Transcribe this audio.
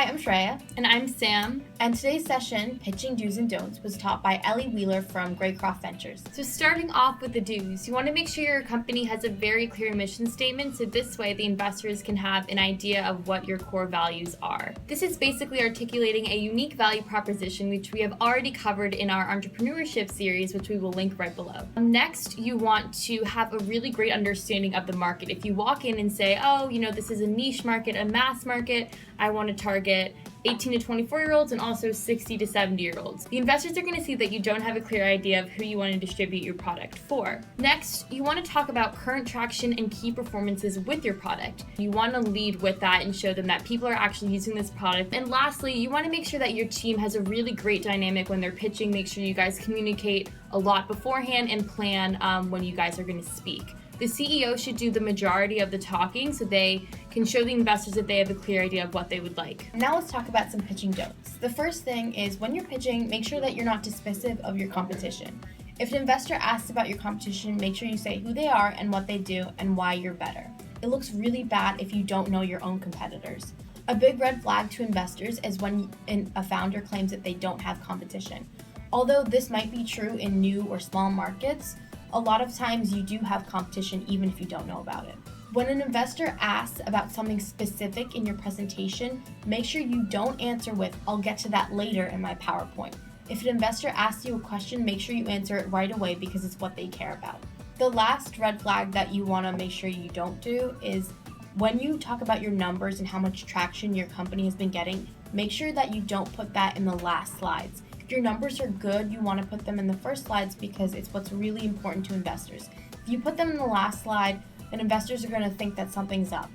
I'm Shreya. And I'm Sam. And today's session, Pitching Do's and Don'ts, was taught by Ellie Wheeler from Greycroft Ventures. So starting off with the do's, you want to make sure your company has a very clear mission statement, so this way the investors can have an idea of what your core values are. This is basically articulating a unique value proposition, which we have already covered in our entrepreneurship series, which we will link right below. Next, you want to have a really great understanding of the market. If you walk in and say, this is a niche market, a mass market, I want to target 18 to 24-year-olds and also 60 to 70-year-olds. The investors are going to see that you don't have a clear idea of who you want to distribute your product for. Next, you want to talk about current traction and key performances with your product. You want to lead with that and show them that people are actually using this product. And lastly, you want to make sure that your team has a really great dynamic when they're pitching. Make sure you guys communicate a lot beforehand and plan when you guys are going to speak. The CEO should do the majority of the talking so they can show the investors that they have a clear idea of what they would like. Now let's talk about some pitching don'ts. The first thing is when you're pitching, make sure that you're not dismissive of your competition. If an investor asks about your competition, make sure you say who they are and what they do and why you're better. It looks really bad if you don't know your own competitors. A big red flag to investors is when a founder claims that they don't have competition. Although this might be true in new or small markets, a lot of times you do have competition even if you don't know about it. When an investor asks about something specific in your presentation, make sure you don't answer with, "I'll get to that later in my PowerPoint." If an investor asks you a question, make sure you answer it right away because it's what they care about. The last red flag that you want to make sure you don't do is when you talk about your numbers and how much traction your company has been getting, make sure that you don't put that in the last slides. If your numbers are good, you want to put them in the first slides because it's what's really important to investors. If you put them in the last slide, then investors are going to think that something's up.